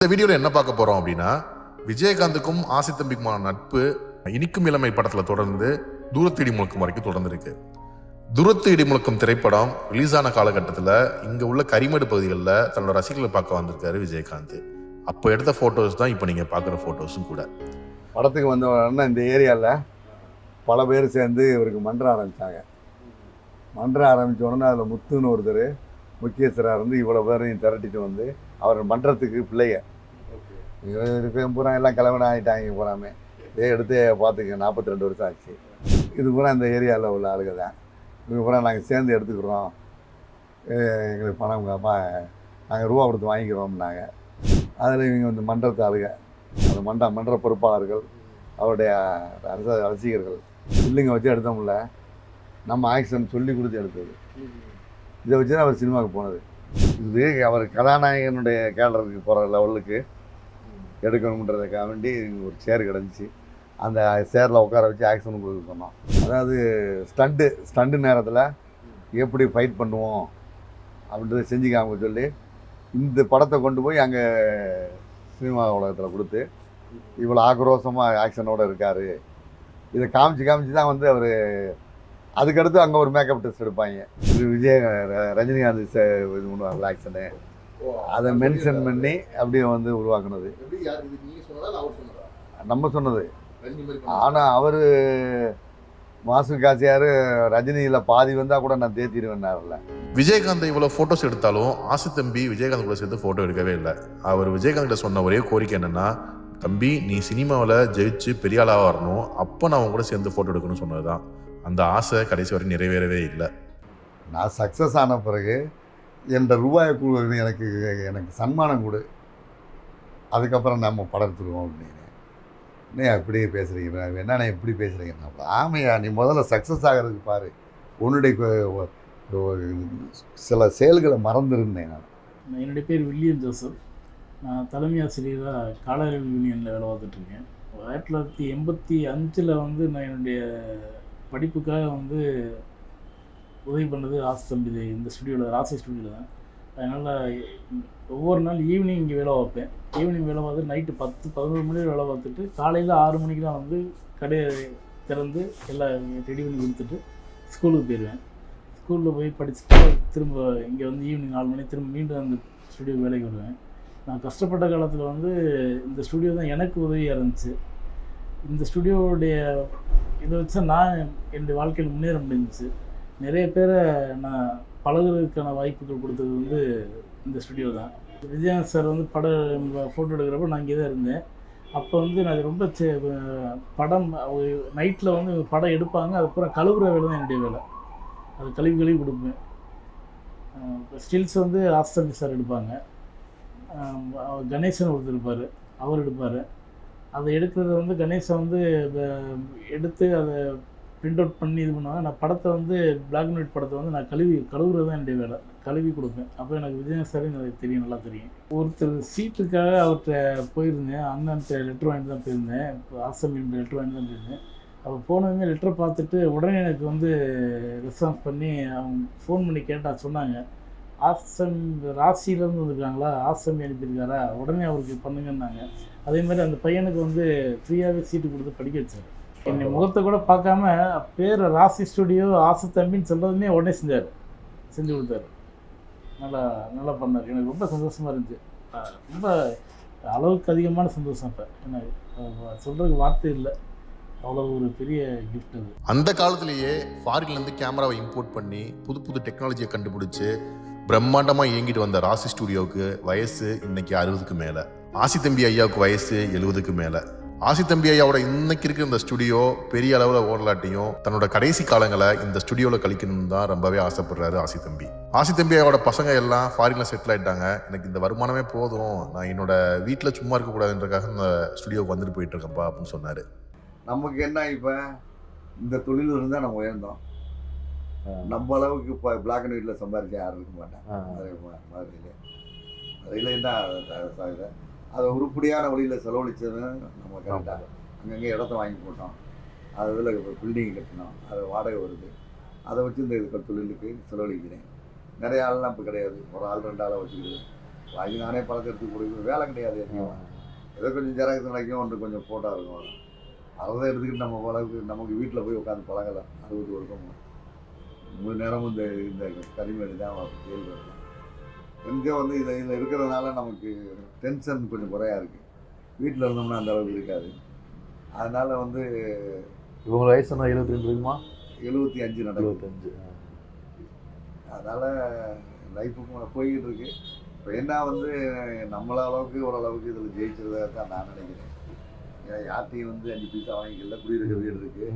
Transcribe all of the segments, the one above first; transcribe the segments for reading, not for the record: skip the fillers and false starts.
இந்த வீடியோவில் என்ன பார்க்க போகிறோம் அப்படின்னா, விஜயகாந்துக்கும் ஆசி தம்பிக்குமான நட்பு இனிக்கும் இளமை படத்தில் தொடர்ந்து தூரத்து இடி முழக்கம் வரைக்கும் தொடர்ந்து இருக்கு. தூரத்து இடி முழக்கம் திரைப்படம் ரிலீஸ் ஆன காலகட்டத்தில் இங்கே உள்ள கரிமேடு பகுதிகளில் தன்னோட ரசிகர்களை பார்க்க வந்திருக்காரு விஜயகாந்த். அப்போ எடுத்த ஃபோட்டோஸ் தான் இப்போ நீங்கள் பார்க்குற ஃபோட்டோஸும் கூட. படத்துக்கு வந்தவொடனே இந்த ஏரியாவில் பல பேர் சேர்ந்து இவருக்கு மன்றம் ஆரம்பித்தாங்க. மன்றம் ஆரம்பித்த உடனே அதில் முத்துன்னு ஒருத்தர் முக்கியஸ்தராக இருந்து இவ்வளோ பேரையும் திரட்டிட்டு வந்து அவர் மன்றத்துக்கு பிள்ளைங்க இவருக்கு பூரா எல்லாம் கிளம்பின ஆகிட்டாங்க. பூராமே இதே எடுத்து பார்த்துக்க 42 வருஷம் ஆச்சு. இது பூரா இந்த ஏரியாவில் உள்ள ஆளுக தான். இவங்க பூரா நாங்கள் சேர்ந்து எடுத்துக்கிறோம், எங்களுக்கு பணம் நாங்கள் ரூபா கொடுத்து வாங்கிக்கிறோம்னாங்க. அதில் இவங்க வந்து மன்றத்து ஆளுக, அந்த மன்ற பொறுப்பாளர்கள், அவருடைய ரசிகர்கள் பில்லுங்க வச்சு எடுத்தோம்ல, நம்ம ஆக்ஷன் சொல்லி கொடுத்து எடுத்தது. இதை வச்சு தான் அவர் சினிமாவுக்கு போனது. இது அவர் கதாநாயகனுடைய கேரக்டருக்கு போகிற லெவலுக்கு எடுக்கணுன்றதுக்காக வேண்டி ஒரு சேர் கிடந்துச்சு. அந்த சேரில் உட்கார வச்சு ஆக்ஷன் கொடுக்க சொன்னோம். அதாவது ஸ்டண்டு நேரத்தில் எப்படி ஃபைட் பண்ணுவோம் அப்படின்றத செஞ்சு காமிக்க சொல்லி இந்த படத்தை கொண்டு போய் அங்கே சினிமா உலகத்தில் கொடுத்து இவ்வளோ ஆக்ரோஷமாக ஆக்ஷனோடு இருக்கார், இதை காமிச்சு தான் வந்து அவர் அதுக்கடுத்து அங்கே ஒரு மேக்கப் டெஸ்ட் எடுப்பாங்க. ரஜினிகாந்த் இது பண்ணுவாங்க ஆக்ஷனு, அதை மென்ஷன் பண்ணி அப்படியே வந்து உருவாக்குனது நம்ம சொன்னது. ஆனால் அவர் மாசு காசியார் ரஜினியில் பாதி வந்தால் கூட நான் தேத்திடுவேன்னார்ல. விஜயகாந்த் இவ்வளோ ஃபோட்டோஸ் எடுத்தாலும் ஆசி தம்பி விஜயகாந்த் கூட சேர்த்து ஃபோட்டோ எடுக்கவே இல்லை. அவர் விஜயகாந்த் சொன்ன ஒரே கோரிக்கை என்னென்னா, தம்பி நீ சினிமாவில் ஜெயிச்சு பெரிய ஆளாக வரணும், அப்போ நான் அவங்க கூட சேர்ந்து ஃபோட்டோ எடுக்கணும்னு சொன்னது தான். அந்த ஆசை கடைசி வரை நிறைவேறவே இல்லை. நான் சக்ஸஸ் ஆன பிறகு என்ற ரூபாயை எனக்கு சன்மானம் கொடு, அதுக்கப்புறம் நம்ம படம் எடுத்துருவோம் அப்படின்னு. என்ன அப்படியே பேசுகிறீங்க, என்னென்ன எப்படி பேசுகிறீங்கன்னா, ஆமையா நீ முதல்ல சக்ஸஸ் ஆகிறதுக்கு பாரு, உன்னுடைய சில செயல்களை மறந்துருந்தேன். நான் என்னுடைய பேர் வில்லியம் ஜோசப். நான் தலைமை ஆசிரியராக காலறிவு யூனியனில் வேலை பார்த்துட்ருக்கேன். 1985 வந்து நான் என்னுடைய படிப்புக்காக வந்து உதவி பண்ணது ஆசி தம்பி இந்த ஸ்டுடியோவில், ராசி ஸ்டுடியோவில் தான். அதனால் ஒவ்வொரு நாள் ஈவினிங் இங்கே வேலை பார்ப்பேன். ஈவினிங் வேலை பார்த்து நைட்டு 10-11 மணி வேலை பார்த்துட்டு காலையில் 6 மணிக்கு தான் வந்து கடையை திறந்து எல்லாம் ரெடி பண்ணி கொடுத்துட்டு ஸ்கூலுக்கு போயிடுவேன். ஸ்கூலில் போய் படிச்சுட்டு திரும்ப இங்கே வந்து ஈவினிங் 4 மணி திரும்ப மீண்டும் அந்த ஸ்டுடியோ வேலைக்கு வருவேன். நான் கஷ்டப்பட்ட காலத்தில் வந்து இந்த ஸ்டுடியோ தான் எனக்கு உதவியாக இருந்துச்சு. இந்த ஸ்டுடியோவுடைய இதை வச்சு நான் என்னுடைய வாழ்க்கையில் முன்னேற முடிஞ்சிச்சு. நிறைய பேரை நான் பழகுறதுக்கான வாய்ப்புகள் கொடுத்தது வந்து இந்த ஸ்டுடியோ தான். விஜயகாந்த் சார் வந்து படம் ஃபோட்டோ எடுக்கிறப்ப நான் இங்கே தான் இருந்தேன். அப்போ வந்து நான் ரொம்ப படம் நைட்டில் வந்து படம் எடுப்பாங்க, அதுக்கப்புறம் கழுவுற வேலை தான் என்னுடைய வேலை. அது கழுவி கொடுப்பேன். ஸ்டில்ஸ் வந்து ஆசி தம்பி சார் எடுப்பாங்க, கணேசன் ஒருத்தர் இருப்பார், அவர் எடுப்பார். அதை எடுக்கிறது வந்து கணேசன் வந்து எடுத்து அதை பிரிண்ட் அவுட் பண்ணி இது பண்ணுவாங்க. நான் படத்தை வந்து பிளாக் அண்ட் ஒயிட் படத்தை வந்து நான் கழுவுறது தான் என்னுடைய வேலை, கழுவி கொடுப்பேன். அப்போ எனக்கு விஜயகாந்த் சார் எனக்கு தெரியும், நல்லா தெரியும். ஒருத்தர் சீட்டுக்காக அவர்கிட்ட போயிருந்தேன், அண்ணன்ட்ட லெட்டர் வாங்கிட்டு தான் போயிருந்தேன். இப்போ ஆசமியோட லெட்டர் வாங்கிட்டு தான் போயிருந்தேன். அப்போ போனதுமே லெட்டரை பார்த்துட்டு உடனே எனக்கு வந்து ரெஸ்பான்ஸ் பண்ணி அவங்க ஃபோன் பண்ணி கேட்டால் சொன்னாங்க, ராசியிலேருந்து வந்திருக்காங்களா, ஆசமி அனுப்பியிருக்காரா, உடனே அவருக்கு பண்ணுங்கன்னாங்க. அதே மாதிரி அந்த பையனுக்கு வந்து ஃப்ரீயாகவே சீட்டு கொடுத்து படிக்க வச்சார். என்னை முகத்தை கூட பார்க்காம பேர் ராசி ஸ்டுடியோ ஆசி தம்பின்னு சொல்கிறதுமே உடனே செஞ்சு கொடுத்தாரு. நல்லா பண்ணார். எனக்கு ரொம்ப சந்தோஷமாக இருந்துச்சு. ரொம்ப அளவுக்கு அதிகமான சந்தோஷம். இப்போ எனக்கு சொல்கிறதுக்கு வார்த்தை இல்லை, அவ்வளோ ஒரு பெரிய கிஃப்ட் அது. அந்த காலத்திலேயே ஃபாரின்லேருந்து கேமராவை இம்போர்ட் பண்ணி புது டெக்னாலஜியை கண்டுபிடிச்சி பிரம்மாண்டமாக இயங்கிட்டு வந்த ராசி ஸ்டுடியோவுக்கு வயசு இன்னைக்கு 60க்கு மேலே. ஆசி தம்பி ஐயாவுக்கு வயசு 70க்கு மேலே. ஆசி தம்பி ஐயாவோட இன்னைக்கு இருக்கிற இந்த ஸ்டுடியோ பெரிய அளவில் ஓடலாட்டியும் தன்னோட கடைசி காலங்களை இந்த ஸ்டுடியோவில் கழிக்கணும்னு தான் ரொம்பவே ஆசைப்படுறாரு ஆசி தம்பி. ஆசி தம்பி ஐயாவோட பசங்க எல்லாம் ஃபாரினில் செட்டில் ஆகிட்டாங்க. எனக்கு இந்த வருமானமே போதும், நான் என்னோட வீட்டில் சும்மா இருக்கக்கூடாதுன்றக்காக இந்த ஸ்டுடியோவுக்கு வந்துட்டு போயிட்டு இருக்கேன்ப்பா அப்படின்னு சொன்னார். நமக்கு என்ன இப்போ இந்த தொழில் இருந்தால் நம்ம உயர்ந்தோம். நம்ம அளவுக்கு இப்போ பிளாக் அண்ட் ஒயிட்டில் சம்பாதிக்க யாரும் இருக்க மாட்டாங்க. அதில் தான் அதை உருப்படியான வழியில் செலவழிச்சது நம்ம கரெக்டாக. அங்கங்கே இடத்த வாங்கி போட்டோம், அதில் பில்டிங் கட்டணும், அது வாடகை வருது, அதை வச்சு இந்த தொழிலுக்கு செலவழிக்கிறேன். நிறைய ஆள்லாம் இப்போ கிடையாது, ஒரு ஆள் 2 ஆளை வச்சுக்கிது. வாங்கி நானே பழத்தை எடுத்து கொடுக்குறேன். வேலை கிடையாது அதிகமாக. ஏதோ கொஞ்சம் ஜெராக்ஸ் கிடைக்கும், ஒன்று கொஞ்சம் ஃபோட்டோ இருக்கும். அதை எடுத்துக்கிட்டு நம்ம பழகு நமக்கு வீட்டில் போய் உட்காந்து பழகலாம். 60 வருஷம் முழு நேரமும் இந்த கரிமேடு தான் செயல் இருக்கும். எங்கே வந்து இதில் இருக்கிறதுனால நமக்கு டென்ஷன் கொஞ்சம் குறையா இருக்குது. வீட்டில் இருந்தோம்னா அந்த அளவுக்கு இருக்காது. அதனால் வந்து இவங்க வயசு என்ன 72 இருக்குமா? 75 நடக்கும். 75. அதனால் லைஃபுக்கு போய்கிட்டு இருக்கு. இப்போ என்ன வந்து நம்மள அளவுக்கு ஓரளவுக்கு இதில் ஜெயிச்சிருந்தா தான் நான் நினைக்கிறேன். ஏன்னா யார்ட்டையும் வந்து 5 பைசா வாங்கிக்கல. குடியிருக்க வீடு இருக்குது,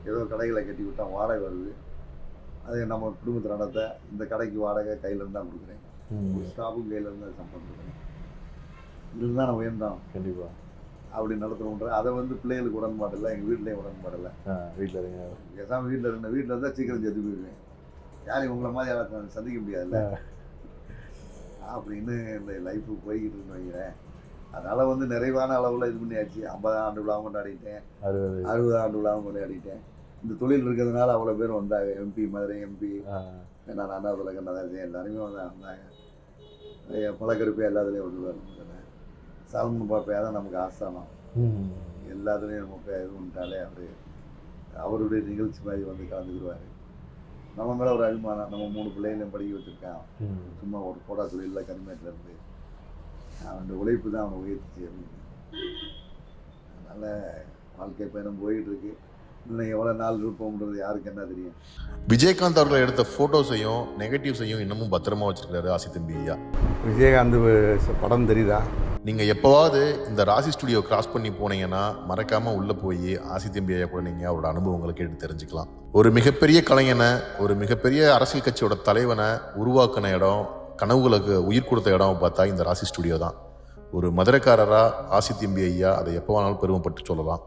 ஏதோ கடைகளை கட்டி விட்டால் வாடகை வருது. அது நம்ம குடும்பத்தை நடத்த இந்த கடைக்கு வாடகை கையிலேருந்து தான் கொடுக்குறேன். ஸ்டாஃபும் கையிலேருந்து தான் சம்பளம் கொடுக்குறேன். இதில் தான் நம்ம வேண்டாம் கண்டிப்பாக அப்படி நடத்தணுன்ற. அதை வந்து பிள்ளைகளுக்கு உடன்பாடு இல்லை, எங்கள் வீட்லேயும் உடன்பாடு இல்லை. வீட்டில் இருங்க. பேசாமல் வீட்டில் இருந்தேன். வீட்டில் இருந்தால் சீக்கிரம் செத்து போயிடுவேன். யாரையும் உங்களை மாதிரி யாரும் சந்திக்க முடியாதுல்ல அப்படின்னு இந்த லைஃபு போய்கிட்டு இருக்குன்னு வைக்கிறேன். அதனால் வந்து நிறைவான அளவில் இது பண்ணியாச்சு. 50 ஆண்டு விழாவும் கொண்டாடிட்டேன், 60 ஆண்டு விழாவும் கொண்டாடிட்டேன். இந்த தொழில் இருக்கிறதுனால அவ்வளோ பேர் வந்தாங்க. எம்பி, மதுரை எம்பி, நான் அண்ணாதுரை கண்ணதாசன் எல்லாருமே வந்தாங்க. பழக்கருப்பே எல்லாத்துலேயும் வந்து சால்மன் பாப்பையா தான் நமக்கு ஆஸ்தானம். எல்லாத்துலேயும் நம்ம இது பண்ணிட்டாலே அவருடைய நிகழ்ச்சி மாதிரி வந்து கலந்துக்கிடுவார். நம்ம மேலே ஒரு அபிமானம். நம்ம 3 பிள்ளைகளையும் படிக்க வச்சுருக்கான். சும்மா ஒரு போடா தொழிலில் கரிமேட்டில் இருந்து அவனுடைய உழைப்பு தான் அவனை உயர்த்திச்சு அப்படின்னு. அதனால் வாழ்க்கை பயணம் போயிட்டு இருக்கு. இன்னும் எவ்வளோ நாள் இருப்போம்ன்றது யாருக்கு என்ன தெரியும். விஜயகாந்த் அவர்கள் எடுத்த ஃபோட்டோஸையும் நெகட்டிவ்ஸையும் இன்னமும் பத்திரமா வச்சிருக்காரு ஆசி தம்பி ஐயா. விஜயகாந்த் படம் தெரியுதா? நீங்கள் எப்போவாவது இந்த ராசி ஸ்டுடியோ கிராஸ் பண்ணி போனீங்கன்னா மறக்காமல் உள்ளே போய் ஆசி தம்பி ஐயா கூட நீங்கள் அவரோட அனுபவங்களை கேட்டு தெரிஞ்சுக்கலாம். ஒரு மிகப்பெரிய கலைஞனை, ஒரு மிகப்பெரிய அரசியல் கட்சியோட தலைவனை உருவாக்கின இடம், கனவுகளுக்கு உயிர் கொடுத்த இடம் பார்த்தா இந்த ராசி ஸ்டுடியோ தான். ஒரு மதுரைக்காரராக ஆசி தம்பி ஐயா அதை எப்போ வேணாலும் பெருமைப்பட்டு சொல்லலாம்.